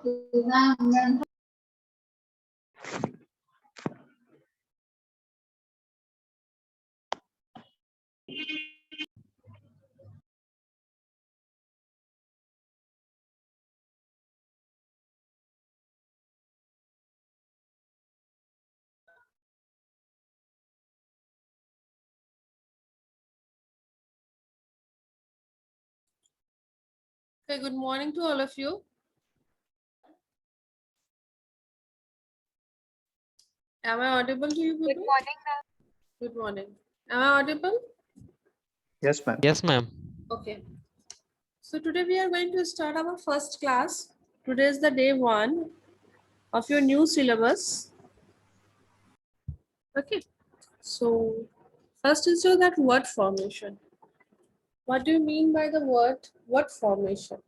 Okay, good morning to all of you. Am I audible to you people? Good morning, ma'am. Good morning. Am I audible? Yes, ma'am. Yes, ma'am. Okay. So today we are going to start our first class. Today is the day 1 of your new syllabus. Okay. So first is your that word formation. What do you mean by the word formation?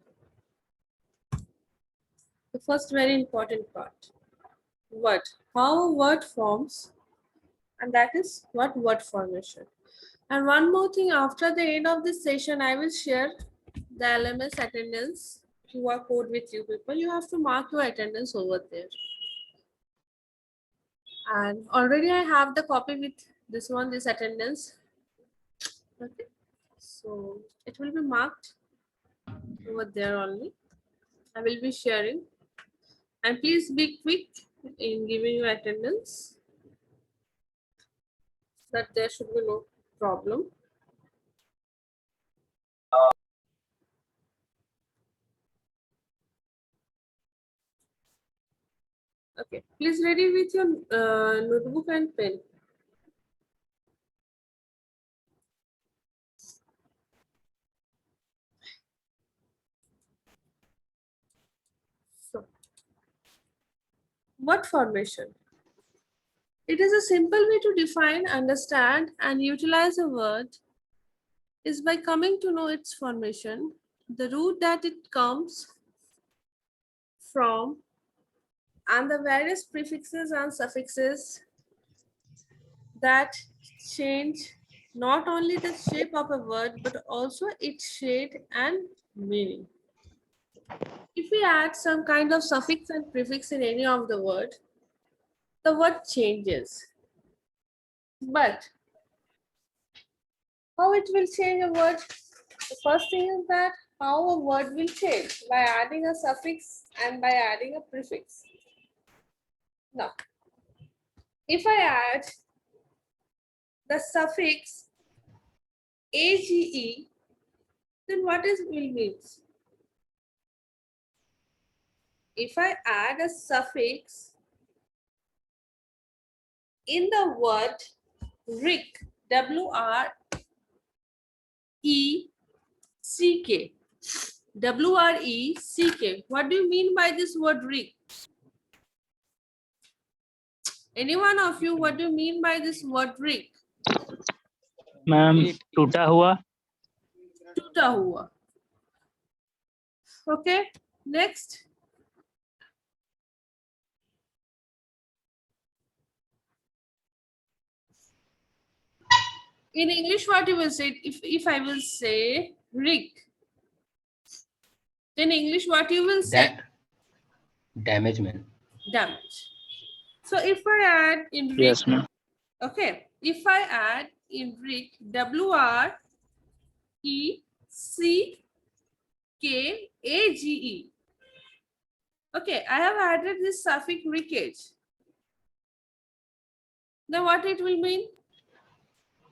The first very important part. Word. How a word forms, and that is what word formation. And one more thing, after the end of this session, I will share the LMS attendance QR code with you people. You have to mark your attendance over there. And already I have the copy with this one, this attendance. Okay. So it will be marked over there only. I will be sharing. And please be quick in giving your attendance, so that there should be no problem. Okay, please ready with your notebook and pen. So, word formation. It is a simple way to define, understand, and utilize a word is by coming to know its formation, the root that it comes from, and the various prefixes and suffixes that change not only the shape of a word, but also its shade and meaning. If we add some kind of suffix and prefix in any of the word changes. But how it will change a word? The first thing is that how a word will change by adding a suffix and by adding a prefix. Now, if I add the suffix age, then what is will means? If I add a suffix in the word Wreck, W-R-E-C-K, W-R-E-C-K. What do you mean by this word Wreck? Any one of you, what do you mean by this word Wreck? Ma'am टूटा हुआ. टूटा हुआ. Okay, next. In English, what you will say? If I will say Rick, in English, what you will say? Damage, man. Damage. So if I add in Rick, Yes, ma'am. okay, if I add in Rick, W-R-E-C-K-A-G-E. Okay, I have added this suffix wreckage. Then what it will mean?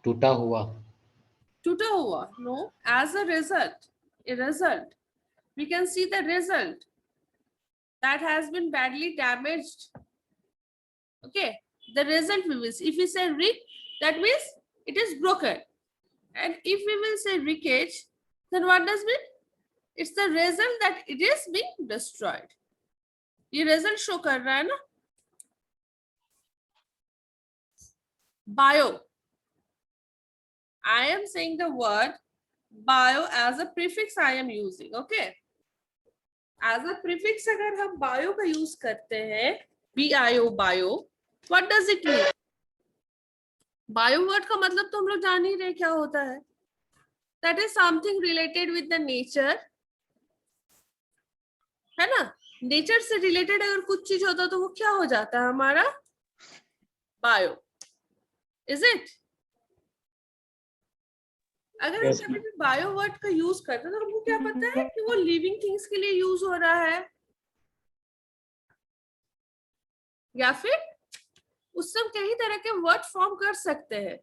टूटा हुआ. Tuta hua. No, as a result, we can see the result that has been badly damaged. Okay, the result we will see. If we say Rick, that means it is broken. And if we will say wreckage, then what does mean? It's the result that it is being destroyed. ये result show कर रहा है ना? Bio. I am saying the word bio as a prefix I am using. Okay. As a prefix अगर हम bio का use करते हैं, bio, bio, what does it mean? Bio word का मतलब तो हम लोग जान ही रहे क्या होता है. That is something related with the nature, है ना? नेचर से रिलेटेड अगर कुछ चीज होता तो वो क्या हो जाता है हमारा? बायो। Is it? अगर हम Yes, कभी भी बायो वर्ड का यूज करते हैं तो हमको क्या पता है कि वो लिविंग थिंग्स के लिए यूज हो रहा है या फिर उससे हम कई तरह के वर्ड फॉर्म कर सकते हैं.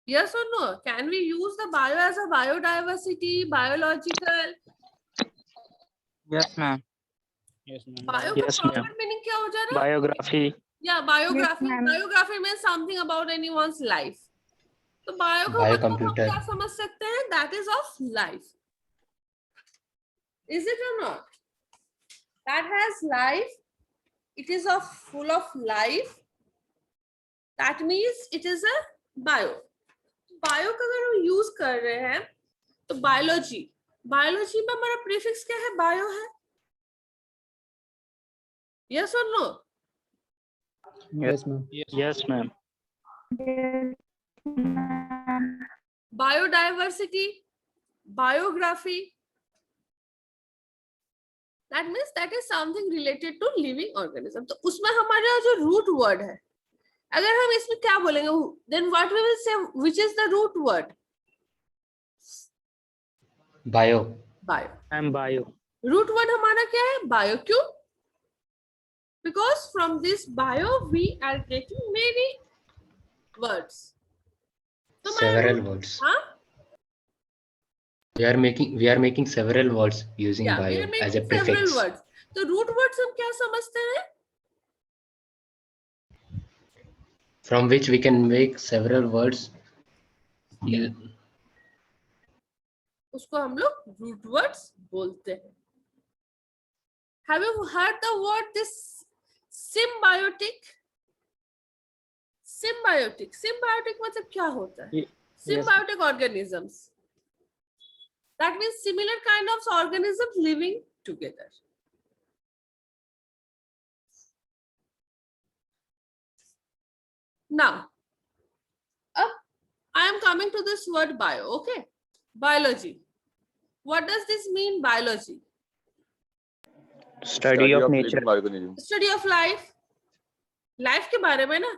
Yes or no? Can we use the bio as a biodiversity, biological? yes, ma'am. Yes, ma'am. Bio का Yes, proper ma'am. meaning क्या हो जा रहा है? Biography. Yeah, biography. ma'am. Biography means something about anyone's life. तो bio का मतलब हम Biocomputer. क्या समझ सकते हैं? That is of life. Is it or not? That has life. It is of full of life. That means it is a bio. Bio का अगर हम यूज कर रहे हैं तो बायोलॉजी. बायोलॉजी में हमारा प्रीफिक्स क्या है? बायो है. Yes or no? Yes, ma'am. Yes, ma'am. Biodiversity, biography. That means that is something related to living organism. तो उसमें हमारा जो root word है, अगर हम इसमें क्या बोलेंगे? Then what we will say? Which is the root word? Bio. Bio. I'm bio. Root word हमारा क्या है? Bio. क्यों? Because from this bio we are getting many words. तो Several words. हाँ? We are making several words using Yeah, we bio are making as a several prefix. words. तो root words हम क्या समझते हैं? From which we can make several words. उसको हम लोग root words बोलते हैं. Have you heard the word this symbiotic? Symbiotic. Symbiotic मतलब क्या होता है? Ye- Symbiotic organisms. That means similar kind of organisms living together. Now, I am coming to this word bio. Okay, biology. What does this mean? Biology. Study of nature. living organisms. Study of life. Life के बारे में ना.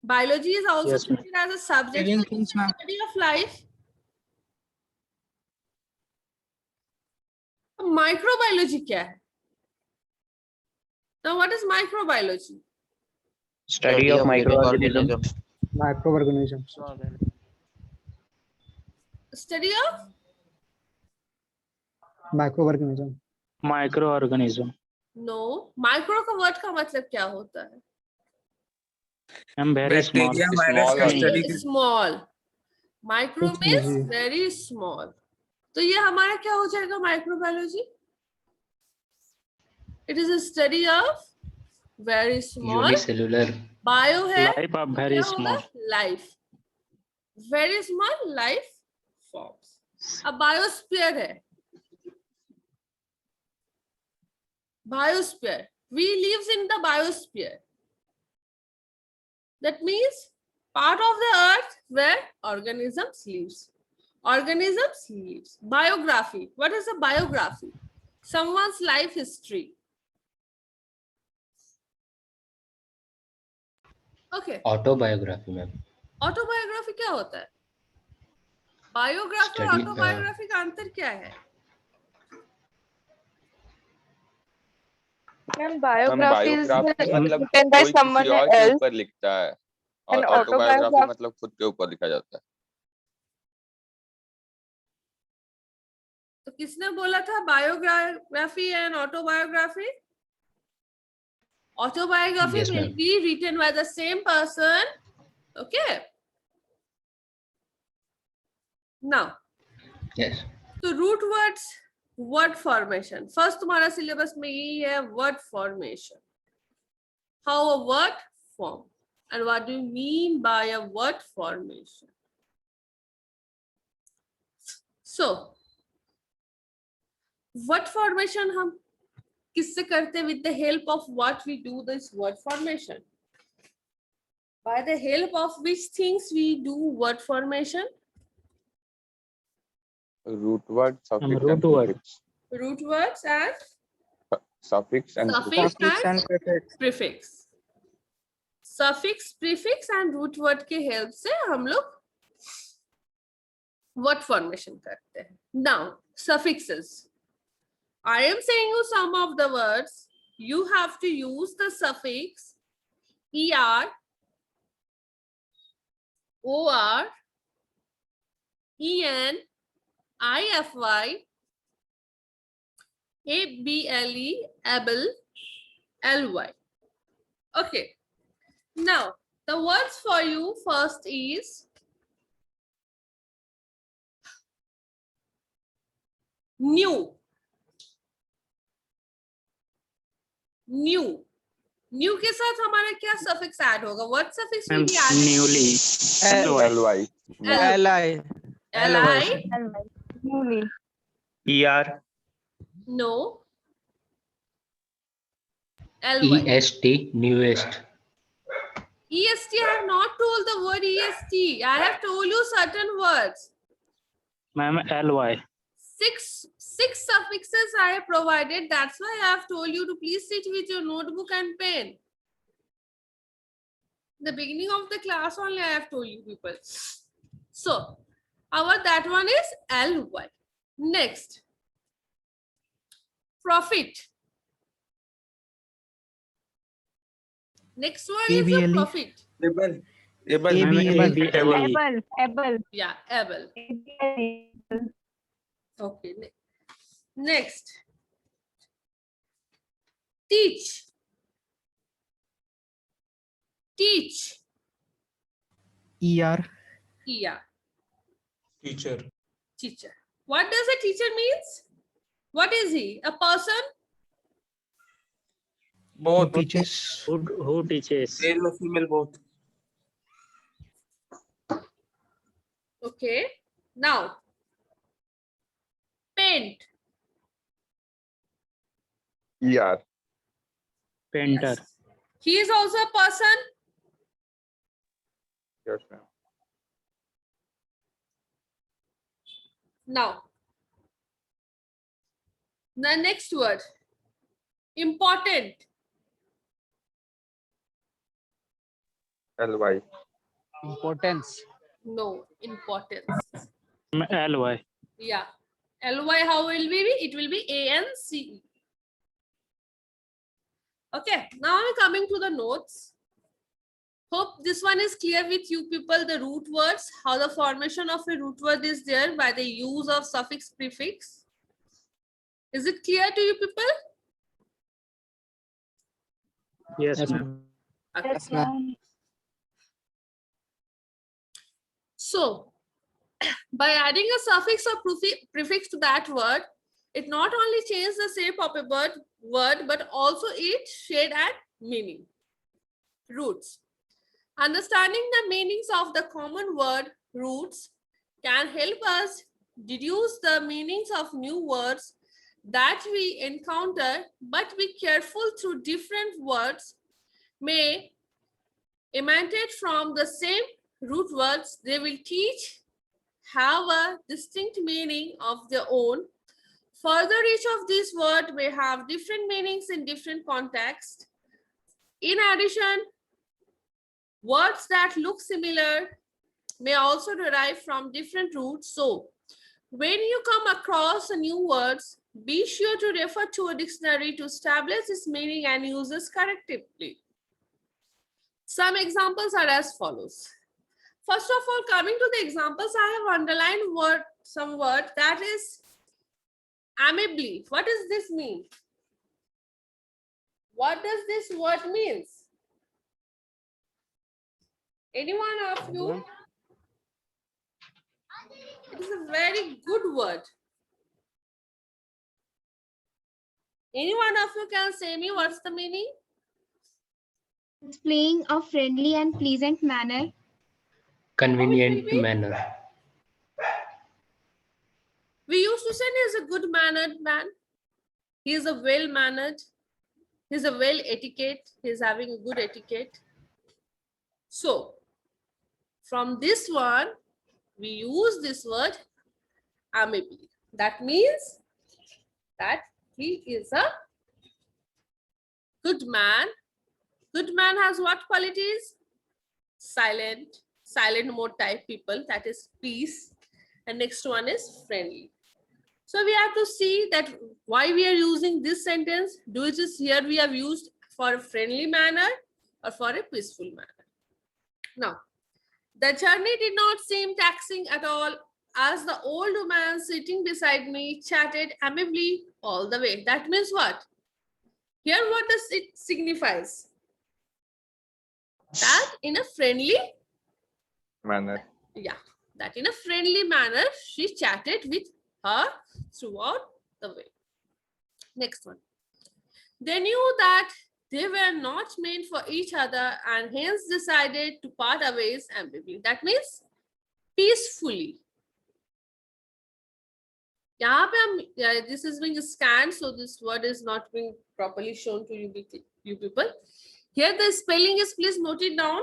Biology is also Yes, ma'am. treated as a subject Living for things, ma'am. study of life. Microbiology क्या है? Now, what is microbiology? Study of microorganisms. Microorganisms. Study of Microorganism. Microorganism. no. Micro का word का मतलब क्या होता है? I'm very small. Bacteria, virus का Small. study Small. Micro It's means easy. very small. तो ये हमारा क्या हो जाएगा? Microbiology. It is a study of very small. Unicellular. Bio है Life of very क्या होगा? small. Life. Very small life forms. अब biosphere है. Biosphere. We lives in the biosphere. That means part of the earth where organisms lives. Organisms lives. Biography. What is a biography? Someone's life history. Okay. Autobiography, ma'am. Autobiography क्या होता है? Biography और Study, autobiography का अंतर क्या है? Ma'am हम biography is biography मतलब written by कोई someone किसी और के else ऊपर लिखता है और and ऑटोबायोग्राफी autobiography मतलब खुद के ऊपर लिखा जाता है. तो किसने बोला था biography and autobiography? Autobiography Yes, will ma'am. be written by the same person. Okay. Now, Yes. तो root words, word formation. First तुम्हारा syllabus में यही है word formation. How a word form and what do you mean by a word formation? So, word formation हम किससे करते हैं? With the help of what we do this word formation. By the help of which things we do word formation? Root word, suffix, and root word. prefix. Root words and Suffix and suffix prefix. and prefix. Suffix, prefix and root word के help से हम लोग word formation करते हैं. Now, suffixes. I am saying you some of the words. You have to use the suffix er, or, en, ify, able, able, ly. Okay. Now, the words for you first is new. New. New के साथ हमारा क्या suffix add होगा? What suffix will be added? Newly. ly. Li. Newly. Er. No. Ly. EST, newest. EST, I have not told the word EST. I have told you certain words. Ma'am, ly. Six suffixes I have provided. That's why I have told you to please sit with your notebook and pen. The beginning of the class only I have told you people. So, that one is ly. Next, profit. Next one is the profit. Ma'am, Able. Yeah, able. Okay. Next, teach. Teach. ER. Yeah. Teacher. Teacher. What does a teacher means? What is he? A person? Both. Teaches. who teaches? Male or female both. Okay. Now, paint. Er. Painter. Yes. He is also a person. Yes, ma'am. Now, the next word, important. Ly. Importance. No, importance. Ly. Yeah. Ly, how will we be? It will be ANCE. Okay, now I'm coming to the notes. Hope this one is clear with you people, the root words, how the formation of a root word is there by the use of suffix prefix. Is it clear to you people? Yes, Yes, ma'am. ma'am. Okay. Yes, ma'am. So, by adding a suffix or prefix to that word, it not only changes the shape of a word, but also its shade and meaning. Roots. Understanding the meanings of the common word roots can help us deduce the meanings of new words that we encounter, but be careful through different words may emanate from the same root words. They will teach have a distinct meaning of their own. Further, each of these words may have different meanings in different contexts. In addition, words that look similar may also derive from different roots. So, when you come across a new words, be sure to refer to a dictionary to establish its meaning and uses correctly. Some examples are as follows. First of all, coming to the examples, I have underlined some word that is amicably. What does this mean? What does this word means? Any one of you? It is a very good word. Any one of you can say me what's the meaning? Displaying a friendly and pleasant manner. Convenient be? manner. We used to say he is a good mannered man. He is a well mannered. He is a well etiquette. He is having a good etiquette. So, from this one, we use this word amicably. That means that he is a good man. Good man has what qualities? Silent mode type people, that is peace. And next one is friendly. So we have to see that why we are using this sentence. Do it is here we have used for a friendly manner or for a peaceful manner. Now, the journey did not seem taxing at all as the old man sitting beside me chatted amicably all the way. That means what? Here what does it signifies? That in a friendly, Manner. yeah, that in a friendly manner, she chatted with her throughout the way. Next one. They knew that they were not meant for each other and hence decided to part ways amicably. That means peacefully. यहाँ पे हम, this is being scanned, so this word is not being properly shown to you people. Here the spelling is, please note it down.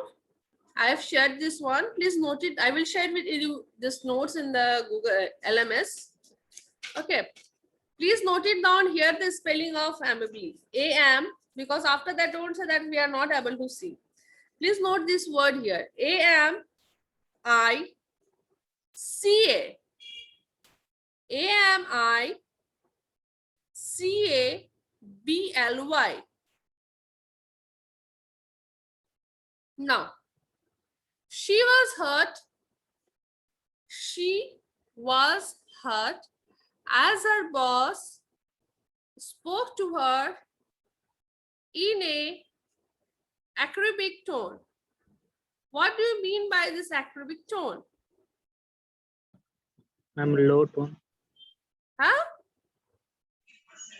I have shared this one. Please note it. I will share with you this notes in the Google LMS. Okay. Please note it down here, the spelling of amicably. AM, because after that don't say that we are not able to see. Please note this word here. AMICA. AMICABLY. Now, she was hurt as her boss spoke to her in a acerbic tone. What do you mean by this acerbic tone? Ma'am, low tone. Huh?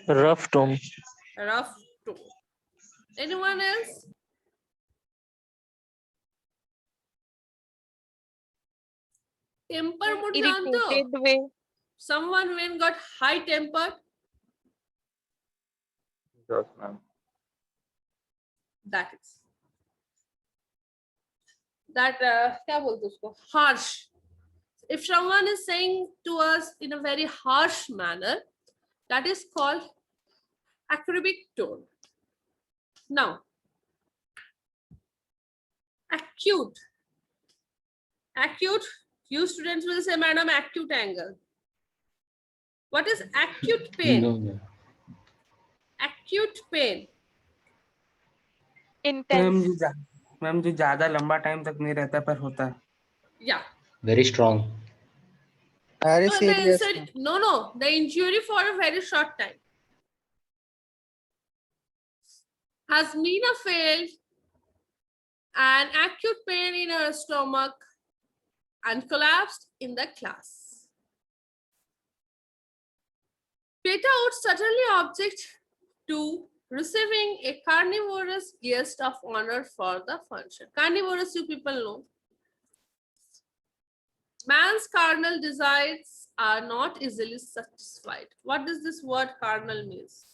Rough tone. Rough tone. Anyone else? Temper mood जानते हो? irritated way. Someone when got high tempered, Yes, ma'am. that is that क्या बोलते हैं उसको? Harsh. If someone is saying to us in a very harsh manner, that is called acerbic tone. Now, acute. You students will say, madam, acute angle. What is acute pain? No. Acute pain. Intense. Ma'am जो ज्यादा लंबा time तक नहीं रहता पर होता है. Yeah. Very strong. Very No, serious. the injury for a very short time. Has Meena failed an acute pain in her stomach and collapsed in the class? Peter would certainly object to receiving a carnivorous guest of honor for the function. Carnivorous, you people know. Man's carnal desires are not easily satisfied. What does this word carnal means?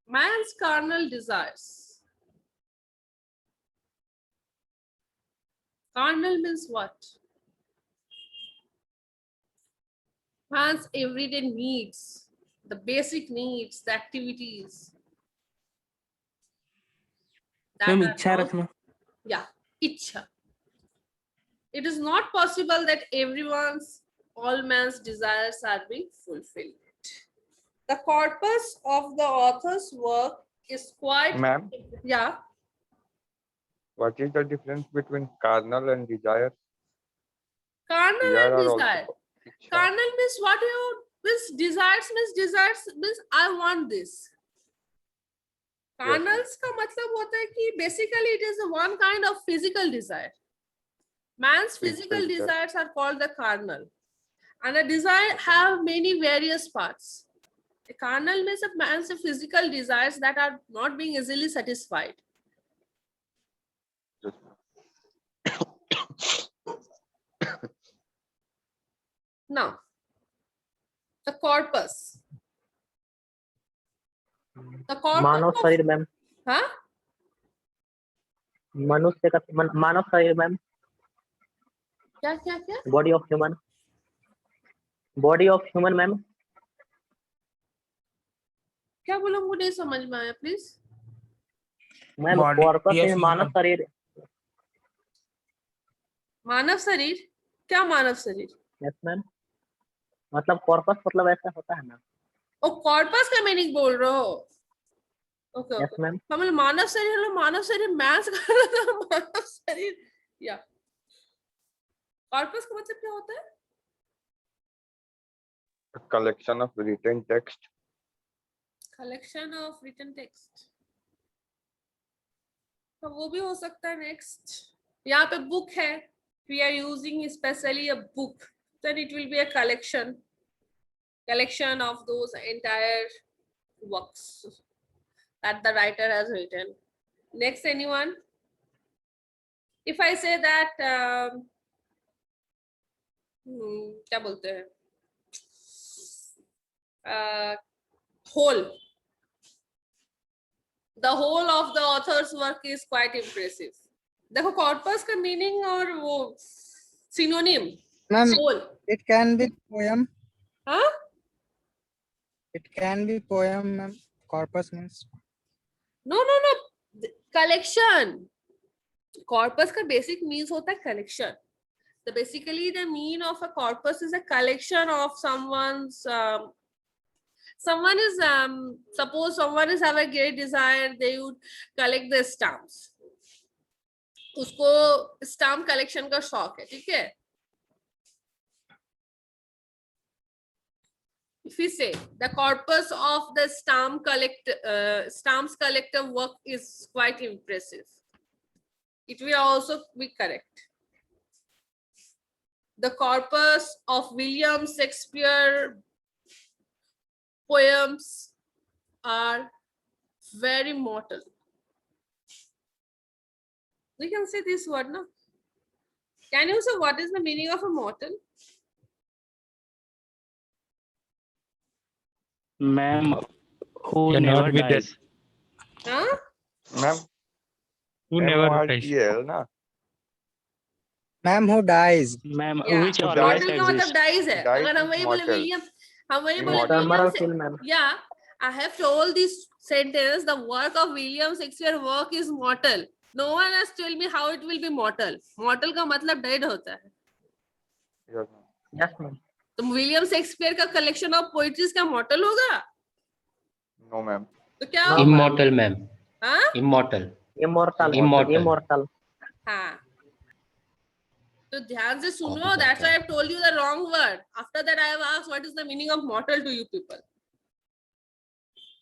Man's carnal desires. Carnal means what? Man's everyday needs, the basic needs, the activities. that ma'am are इच्छा not- रखना. Yeah, ichha. It is not possible that all man's desires are being fulfilled. The corpus of the author's work is quite, Ma'am, yeah, what is the difference between carnal and desire? carnal Desire and are also desire. ichha. Carnal means what you, this desires means I want this. Yes. Carnals का मतलब होता है कि basically it is a one kind of physical desire. Man's physical Physical desire. desires are called the carnal. And a desire have many various parts. A carnal means a man's physical desires that are not being easily satisfied. Yes, Now, the corpus. The corpus Manav of- शरीर ma'am huh? मनुष्य का मानव शरीर ma'am क्या क्या क्या? Body of human body of human ma'am. क्या बोला, मुझे नहीं समझ में आया please. Ma'am Body corpus of means Manav human. शरीर. मानव शरीर, क्या मानव शरीर? Yes ma'am. मतलब कॉर्पस मतलब ऐसा होता है ना. ओ कॉर्पस का मीनिंग बोल रहे हो? Okay yes okay. मैम. हम मानव शरीर मैथ्स कर रहा था. मानव शरीर या कॉर्पस का मतलब क्या होता है? A collection of written text. Collection of written text. तो वो भी हो सकता है. नेक्स्ट, यहाँ पे बुक है. We are using specially a book, then it will be a collection of those entire works that the writer has written. Next, anyone? If I say that क्या बोलते हैं, whole, the whole of the author's work is quite impressive. देखो corpus का meaning और वो synonym. Ma'am, whole. it can be poem. हाँ, It can be poem, ma'am. Corpus means. no collection. Corpus का basic means होता है collection. So basically the mean of a corpus is a collection of someone's someone is suppose someone is have a great desire, they would collect the stamps. उसको stamp collection का शौक है, ठीक है. If we say the corpus of the stamps collector work is quite impressive, it will also be correct. The corpus of William Shakespeare poems are very mortal. We can say this word, no? Can you say what is the meaning of a mortal? Ma'am, who Cannot never be dies. Huh? Ma'am, Who never dies. MORTL ना. Ma'am, who dies? Ma'am, Yeah. which Who always Mortal का मतलब exist. dies है. Dies अगर हम is वही बोले mortal. William, हम वही बोले Immortal. विलियम Terminal से, kill ma'am. yeah, I have told this sentence, the work of William Shakespeare work is mortal. No one has told me how it will be mortal. Mortal का मतलब dead होता है. Yes, ma'am. Yes ma'am. तो William Shakespeare का collection of poetries का model होगा? No, ma'am. तो क्या No, होगा? Immortal, ma'am. हाँ Immortal. इमोर्टल. Immortal. इमोर्टल. हाँ. तो ध्यान से सुनो. Copy That's करता why है. I've told you the wrong word. After that, I have asked what is the meaning of mortal to you people.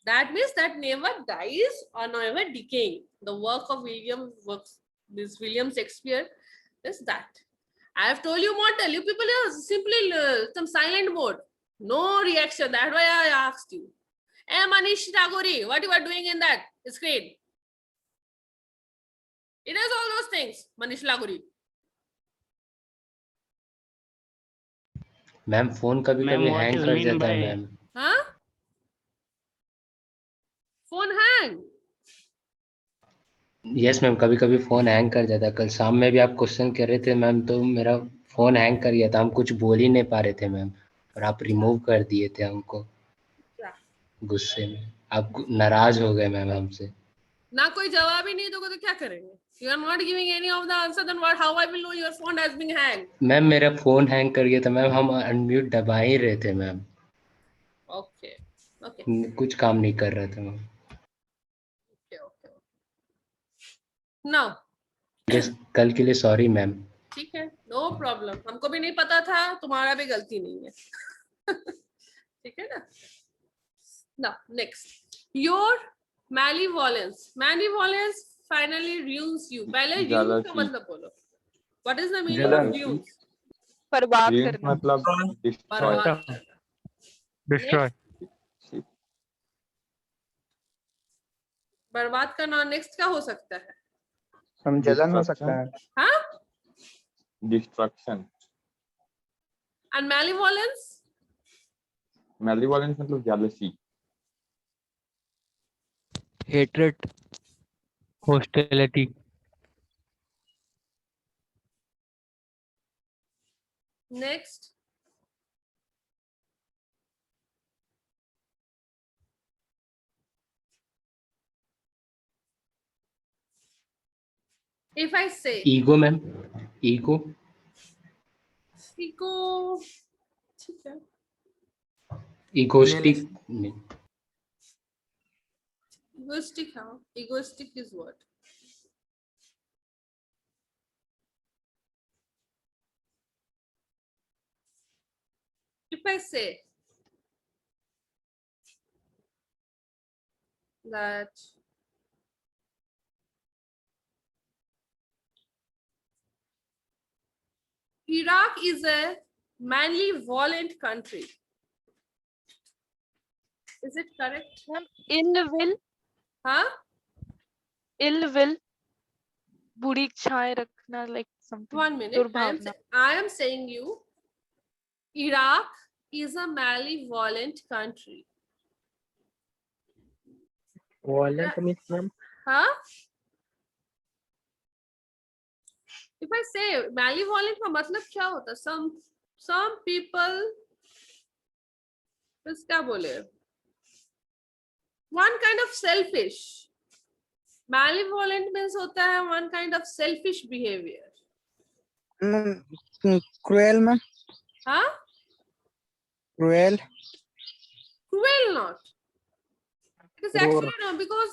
That means that never dies or never decaying. The work of William Shakespeare is that. I have told you mortal. You people are simply some silent mode. No reaction. That's why I asked you. Hey, Manish Tagore, what you are doing in that screen? It is all those things, Manish Tagore. Ma'am phone कभी Ma'am, कभी what hang is कर mean जाता है by- ma'am. Huh? Phone hang. Yes ma'am, कभी कभी phone hang कर जाता है. कल शाम में भी आप क्वेश्चन कर रहे थे मैम, तो मेरा फोन हैंग कर गया था. हम कुछ बोल ही नहीं पा रहे थे मैम, और आप रिमूव कर दिए थे हमको क्या? गुस्से में. आप नाराज हो गए मैम हमसे. ना कोई जवाब ही नहीं दोगे तो क्या करेंगे? You are not giving any of the answer, then what? How I will know your phone has been hanged? Ma'am मेरा फोन हैंग कर गया था मैम. हम अनम्यूट दबा ही रहे थे मैम. Okay. Okay. कुछ काम नहीं कर रहा था मैम. Okay. Now, कल के लिए सॉरी मैम. ठीक है, नो प्रॉब्लम. हमको भी नहीं पता था, तुम्हारा भी गलती नहीं है. ठीक है ना? Now, next. Your malevolence. Malevolence finally ruins you. पहले ruins का Jealousy. मतलब बोलो. What is the meaning of Jealousy. ruins? बर्बाद Ruins करना. मतलब destroy. बर्बाद करना. Destroy. बर्बाद करना. नेक्स्ट क्या हो सकता है? जलन हो सकता है. हाँ? Destruction. And malevolence? Malevolence मतलब jealousy. Hatred. Hostility. Next. If I say ego ma'am, ego, ego, ठीक है, egoistic, egoistic, how? Egoistic is what? If I say that Iraq is a manly, violent country, is it correct? ill will, Huh? ill will, बुरी इच्छाएं रखना, like something. 1 minute. दुर्भावना. I am saying you, Iraq is a manly, violent country. Violent means ma'am. Huh? If I say malevolent का मतलब क्या होता है? Some people, बस क्या बोले? One kind of selfish. Malevolent means होता है one kind of selfish behavior. Cruel ma'am. Huh? Cruel. Cruel not. It is actually no, because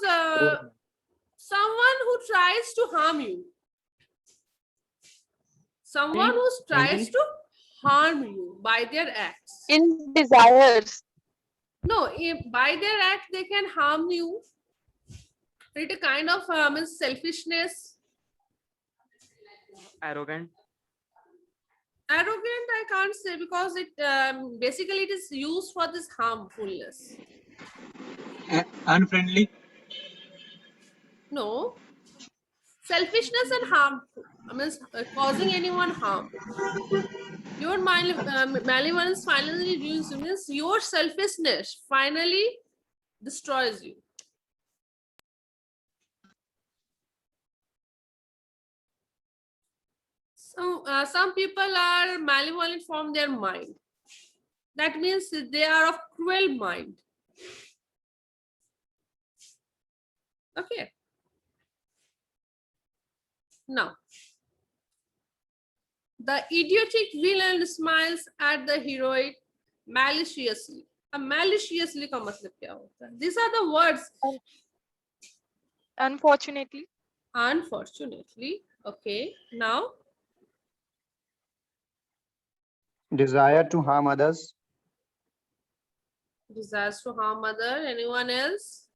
someone who tries to harm you. Someone who tries to harm you by their acts. In desires. No, if by their act they can harm you. It's a kind of means selfishness. Arrogant. Arrogant, I can't say because it basically it is used for this harmfulness. Unfriendly. No, selfishness and harmful. I mean, causing anyone harm. Your malevolence finally means your selfishness finally destroys you. So some people are malevolent from their mind. That means they are of cruel mind. Okay. Now, the idiotic villain smiles at the heroine maliciously. अब maliciously का मतलब क्या होता है? These are the words. Unfortunately. Unfortunately. Okay. Now, Desire to harm others. desires to harm other. Anyone else?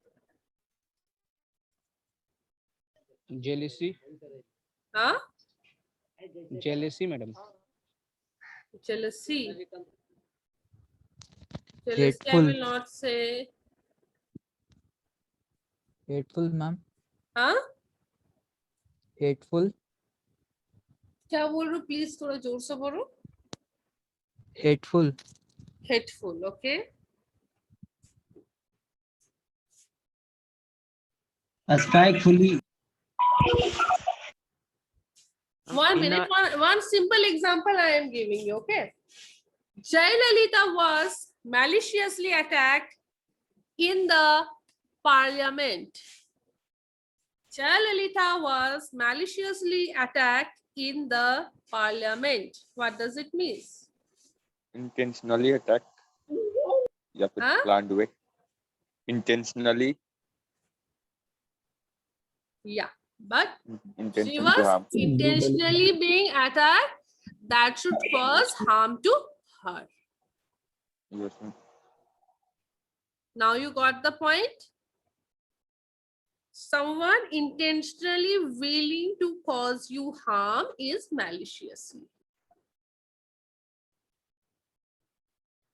Jealousy. Huh? Jealousy, madam. Jealousy. Jealousy, I Hateful. will not say. Hateful ma'am. Huh? Hateful. क्या बोल रहे हो? Please थोड़ा जोर से बोलो. Hateful. Hateful. Okay. Spitefully. 1 minute. One simple example I am giving you. Okay. Jayalalitha was maliciously attacked in the parliament. Jayalalitha was maliciously attacked in the parliament. What does it mean? Intentionally attack या फिर Huh? planned way. Intentionally. Yeah, but she Intention to was harm. intentionally being attacked. That should cause harm to her. Yes, ma'am. Now you got the point? Someone intentionally willing to cause you harm is maliciously.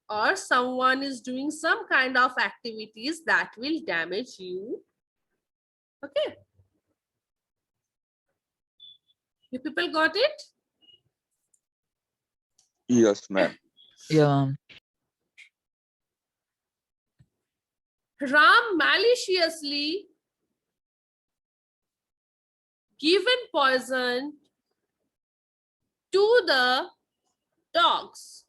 Or someone is doing some kind of activities that will damage you. Okay. You people got it? Yes, ma'am. Yeah. Ram maliciously given poison to the dogs.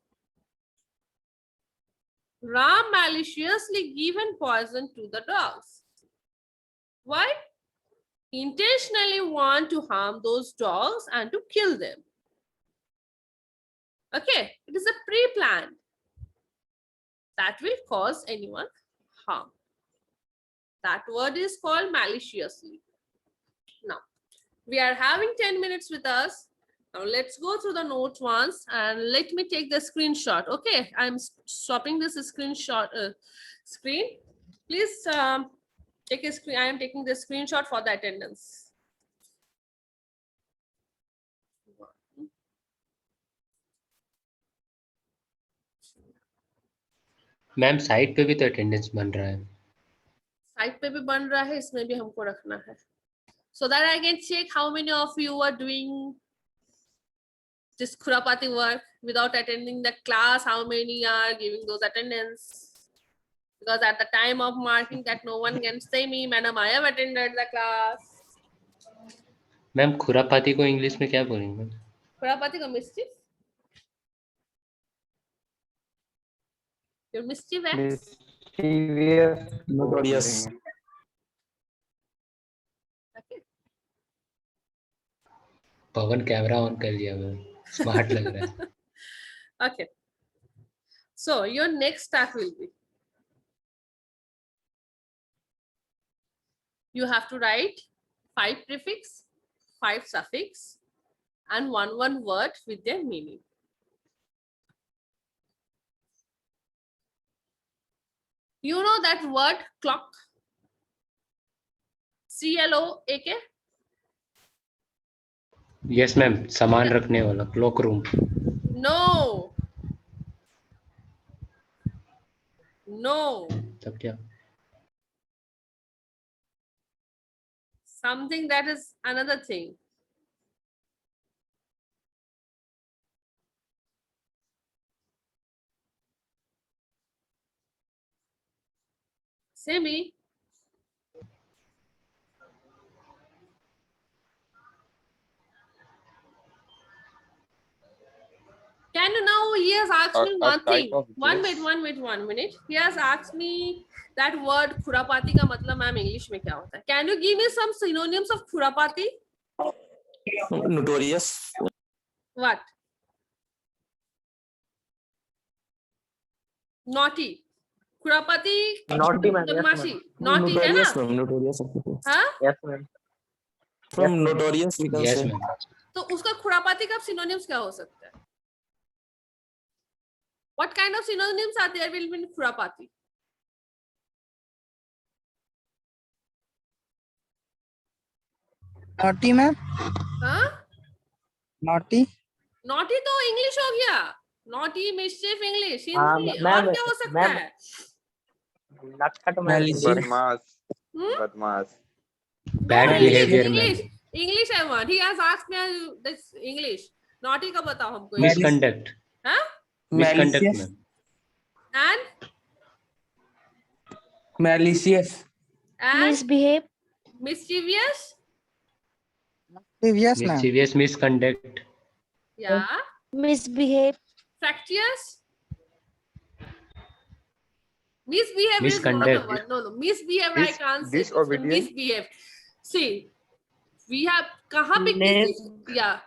Ram maliciously given poison to the dogs. Why? intentionally want to harm those dogs and to kill them. Okay, it is a pre-planned that will cause anyone harm. That word is called maliciously. Now, we are having 10 minutes with us. Now, let's go through the note once and let me take the screenshot. Okay, I'm stopping this screenshot screen. Please take a screen. I am taking the screenshot for the attendance. Ma'am site पे भी तो attendance बन रहा है. Site पे भी बन रहा है, इसमें भी हमको रखना है. So that I can check how many of you are doing this khurapati work without attending the class, how many are giving those attendance. Because at the time of marking that no one can say me, madam, I have attended the class. Ma'am खुरापाती को English में क्या बोलेंगे ma'am? Khurapati का mischief. Your mischief acts. Notorious. Okay. Pawan camera on कर लिया ma'am, smart लग रहा है. Okay. So your next step will be, you have to write 5 prefix, 5 suffix, and one word with their meaning. You know that word clock? CLOAK? Yes ma'am, सामान रखने वाला clock room. No. No. तब क्या? Something that is another thing. Semi. Can you now, he has asked me A one type thing. of One dress. minute, 1 minute. He has asked me that word khurapati का मतलब ma'am English में क्या होता है? Can you give me some synonyms of khurapati? Notorious. What? Naughty. Khurapati. Naughty, ma'am. Yes, बदमाशी. ma'am. Naughty है ना? ma'am. Notorious. हाँ? Yes, ma'am. From notorious we can yes say. Ma'am. तो उसका खुरापाती का synonyms क्या हो सकता है? What kind of synonyms are there will be in khurapati? Naughty ma'am. हाँ? Naughty. Naughty तो इंग्लिश हो गया. Naughty, mischief, English, हाँ, हिंदी. ma'am, और क्या हो सकता ma'am. है? नटखट में Malicious. बदमाश. Hmm? बदमाश. Bad No, behaviour English. Ma'am. English I want. He has asked me this English. Naughty का बताओ हमको. मिसकंडक्ट. हाँ? Misconduct ma'am. And Malicious. Misbehave. mischievous. Yes, ma'am. Mischievous misconduct. Yeah. Misbehave. Fractious. Misbehave is not a Misconduct. word. No. Misbehave I can't say. Disobedient. Misbehave. See, we have कहाँ पे किसी, yeah.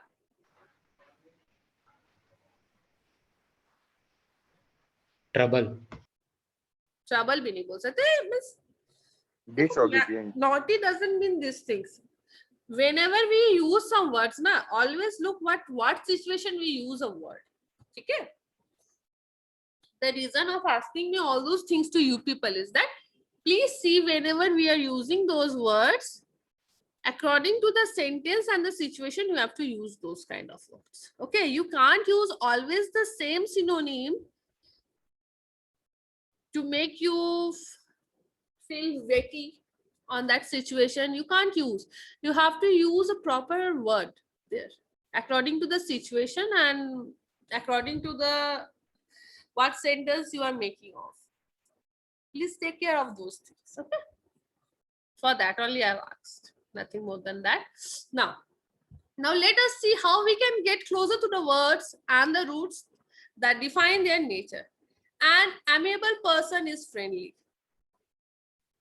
Trouble. Trouble भी नहीं बोल सकते. Disobedient. Naughty doesn't mean these things. Whenever we use some words, na, always look what situation we use a word. Okay? The reason of asking me all those things to you people is that please see whenever we are using those words, according to the sentence and the situation, you have to use those kind of words. Okay, you can't use always the same synonym to make you feel witty on that situation. You can't use. You have to use a proper word there according to the situation and according to the what sentence you are making of. Please take care of those things. Okay. For that only I've asked. Nothing more than that. Now let us see how we can get closer to the words and the roots that define their nature. An amiable person is friendly.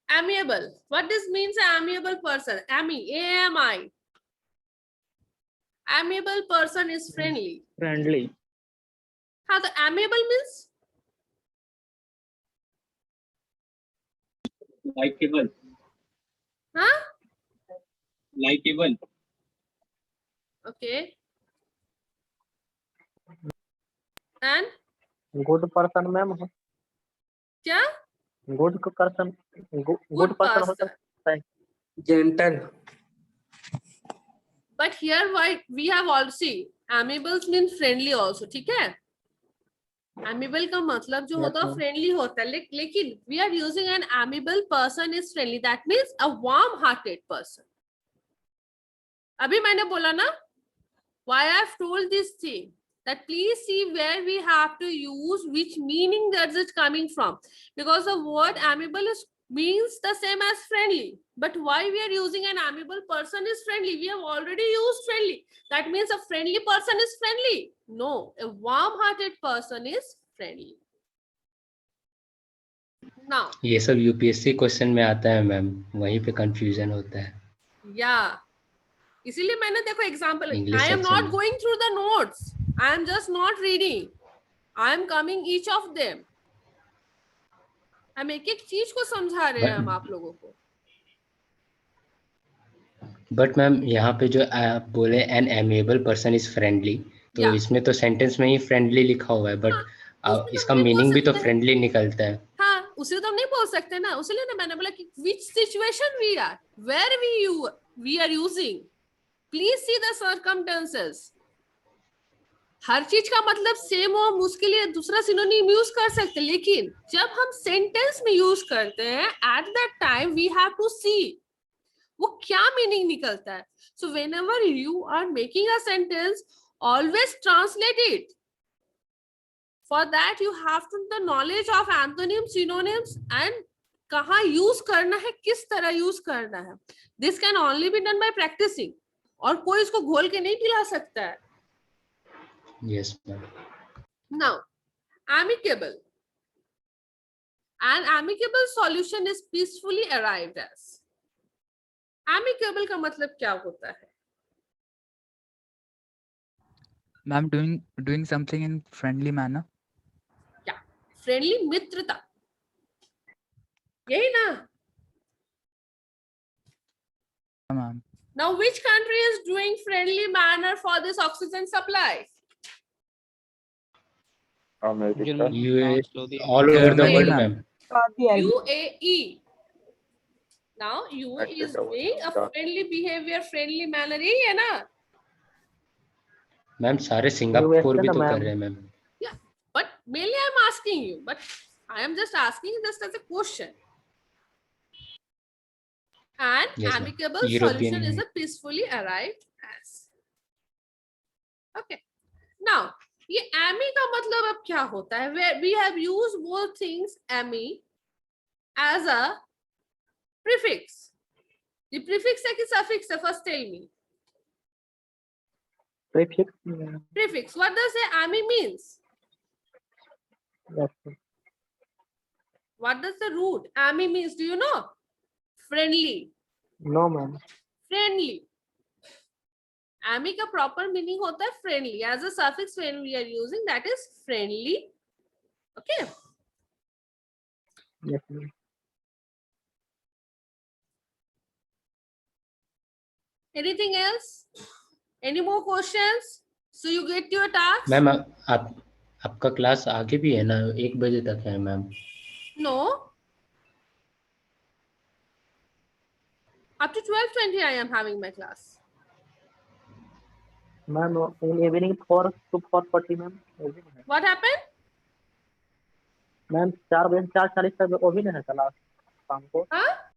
Amiable. What this means amiable person? AMI. Amiable person is friendly. Friendly. How the amiable means? Likeable. Huh? Likeable. Okay. And Good person, ma'am. क्या? Good person. Good person हो सकता है. Gentle. But here why we have also amiables means friendly also. ठीक है? Amiable का मतलब जो Yes, होता है ma'am. friendly होता है, लेकिन we are using an amiable person is friendly. That means a warm-hearted person. अभी मैंने बोला ना, why I have told this thing, that please see where we have to use which meaning that is coming from, because the word amiable is means the same as friendly, but why we are using an amiable person is friendly? We have already used friendly. That means a friendly person is friendly. No, a warm-hearted person is friendly. Now, ये सब UPSC question में आता है ma'am, वहीं पे confusion होता है. yeah. इसीलिए मैंने देखो example, English I am section not में. going through the notes. I am just not reading. I am coming each of them. हम एक एक चीज को समझा रहे हैं हम आप लोगों को. बट मैम यहाँ पे जो आप बोले an amiable person is friendly, तो Yeah. इसमें तो सेंटेंस में ही फ्रेंडली लिखा हुआ है, बट उसमें तो इसका हम नहीं बोल मीनिंग भी तो सकते. फ्रेंडली निकलता है. हाँ, उसे तो हम नहीं बोल सकते ना, उसलिए ना मैंने बोला कि which situation we are, where we are using. Please see the circumstances. हर चीज का मतलब सेम हो, हम उसके लिए दूसरा सिनोनिम यूज कर सकते, लेकिन जब हम सेंटेंस में यूज करते हैं, at that time we have to see वो क्या मीनिंग निकलता है. So whenever you are making a sentence, always translate it. For that you have to the knowledge of antonyms, synonyms and कहाँ use करना है, किस तरह यूज करना है. This can only be done by practicing. और कोई इसको घोल के नहीं पिला सकता है. Yes ma'am. Now, amicable. An amicable solution is peacefully arrived as. Amicable का मतलब क्या होता है? Ma'am, doing something in friendly manner. Friendly मित्रता, यही ना. Ma'am. Now which country is doing friendly manner for this oxygen supply? America. UAE, all over the world ma'am. UAE. Now UAE is doing a friendly behavior, friendly manner, यही है ना. Ma'am सारे Singapore भी तो ma'am. कर रहे हैं ma'am. But mainly I'm asking you, but I am just asking just as a question. And Yes, ma'am. amicable European solution is Union. a peacefully arrived as. Okay. Now, ये ami का मतलब अब क्या होता है? Where we have used both things ami as a prefix. The prefix है कि suffix है? First tell me. Prefix. Prefix. What does the ami means? Yes. What does the root ami means? Do you know? Friendly. No, ma'am. Friendly. Ami का proper meaning होता है friendly. As a suffix when we are using, that is friendly. Okay. Yes, ma'am. Anything else? Any more questions? So you get your task? Ma'am आपका class आगे भी है ना, 1 बजे तक है ma'am. No. Up to 12:20 I am having my class. Ma'am, in evening 4 to 4:40, ma'am. What happened? Ma'am, 4 बजे 4:40 तक वो भी नहीं है क्लास शाम को. Huh?